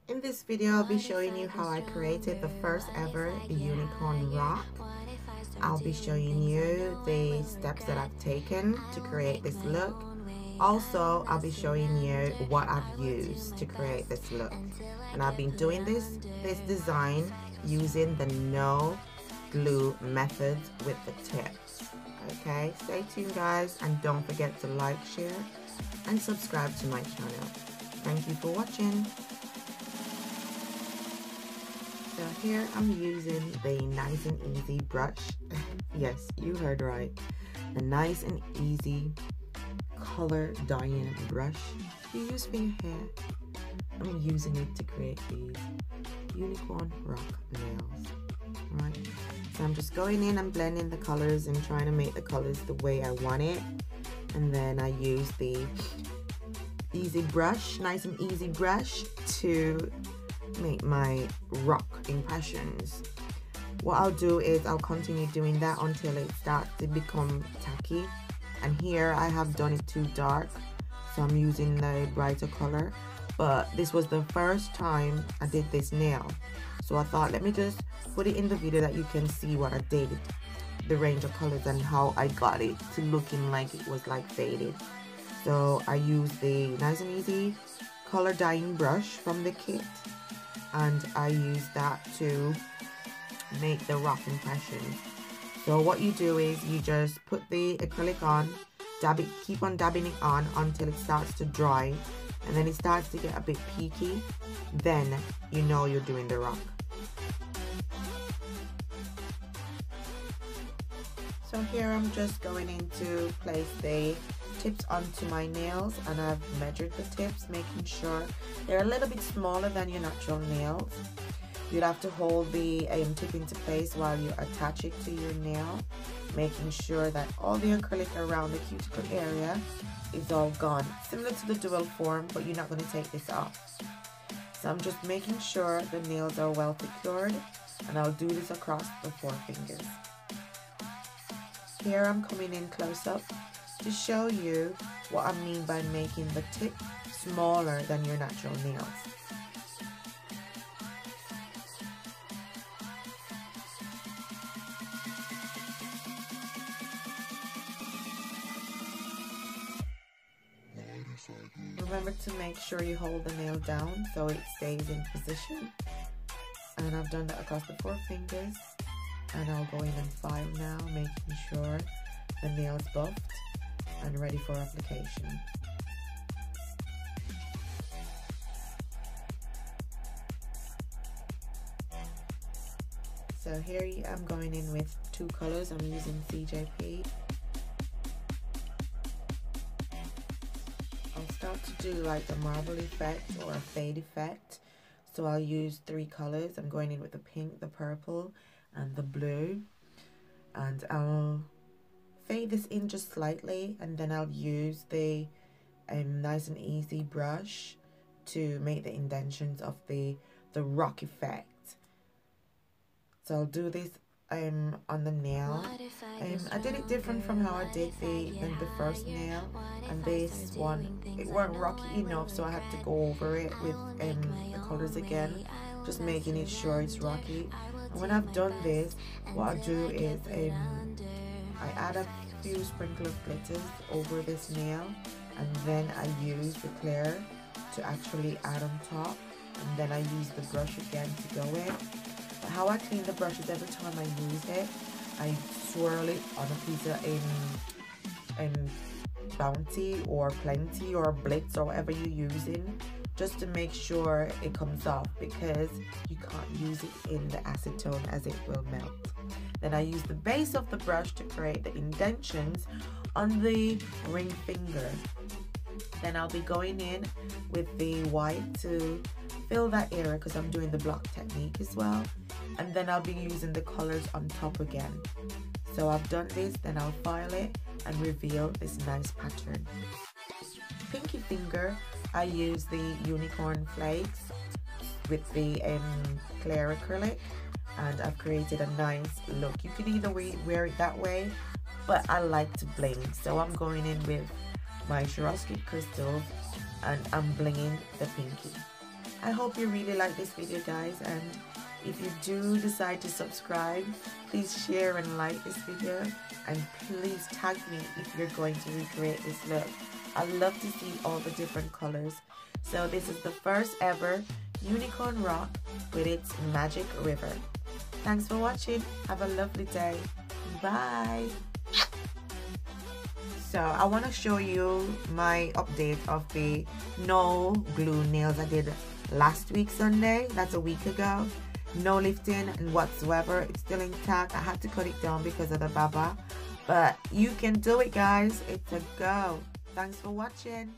In this video, I'll be showing you how I created the first ever unicorn rock. I'll be showing you the steps that I've taken to create this look. Also, I'll be showing you what I've used to create this look. And I've been doing this design using the no glue method with the tips. Okay, stay tuned guys, and don't forget to like, share, and subscribe to my channel. Thank you for watching. So here I'm using the Nice and Easy brush. Yes, you heard right. The Nice and Easy color dyeing brush you use for your hair. I'm using it to create these unicorn rock nails. Right. So I'm just going in and blending the colors and trying to make the colors the way I want it. And then I use the easy brush, Nice and Easy brush, to make my rock impressions. What I'll do is I'll continue doing that until it starts to become tacky. And here I have done it too dark, so I'm using the brighter color. But this was the first time I did this nail, so I thought let me just put it in the video that you can see what I did, the range of colors and how I got it to looking like it was like faded. So I used the Nice and Easy color dyeing brush from the kit, and I use that to make the rock impression. So what you do is you just put the acrylic on, dab it, keep on dabbing it on until it starts to dry, and then it starts to get a bit peaky. Then you know you're doing the rock. So here I'm just going in to place the tips onto my nails, and I've measured the tips, making sure they're a little bit smaller than your natural nails. You'd have to hold the tip into place while you attach it to your nail, making sure that all the acrylic around the cuticle area is all gone. Similar to the dual form, but you're not going to take this off. So I'm just making sure the nails are well secured, and I'll do this across the 4 fingers. Here I'm coming in close up to show you what I mean by making the tip smaller than your natural nails. Remember to make sure you hold the nail down so it stays in position. And I've done that across the 4 fingers. And I'll go in and file now, making sure the nail's buffed and ready for application. So here I'm going in with 2 colors. I'm using CJP. I'll start to do like the marble effect or a fade effect. So I'll use 3 colors. I'm going in with the pink, the purple, and the blue. And I'll fade this in just slightly, and then I'll use the Nice and Easy brush to make the indentions of the rock effect. So I'll do this on the nail. I did it different from how I did the first nail, and this one it weren't rocky enough, so I had to go over it with the colors again, just making it sure it's rocky. And when I've done this, what I do is I add a few sprinkles of glitters over this nail, and then I use the clear to actually add on top, and then I use the brush again to go in. But how I clean the brush is every time I use it, I swirl it on a piece of Bounty or Plenty or Blitz or whatever you're using, just to make sure it comes off, because you can't use it in the acetone as it will melt. Then I use the base of the brush to create the indentions on the ring finger. Then I'll be going in with the white to fill that area, because I'm doing the block technique as well. And then I'll be using the colors on top again. So I've done this, then I'll file it and reveal this nice pattern. Pinky finger, I use the unicorn flakes with the clear acrylic, and I've created a nice look. You can either wear it that way, but I like to bling, so I'm going in with my Swaroski Crystal, and I'm blinging the pinky. I hope you really like this video, guys, and if you do decide to subscribe, please share and like this video, and please tag me if you're going to recreate this look. I love to see all the different colors. So this is the first ever unicorn rock with its magic river. Thanks for watching. Have a lovely day. Bye. So I want to show you my update of the no glue nails I did last week Sunday. That's a week ago. No lifting and whatsoever. It's still intact. I had to cut it down because of the baba, but you can do it, guys. It's a go. Thanks for watching.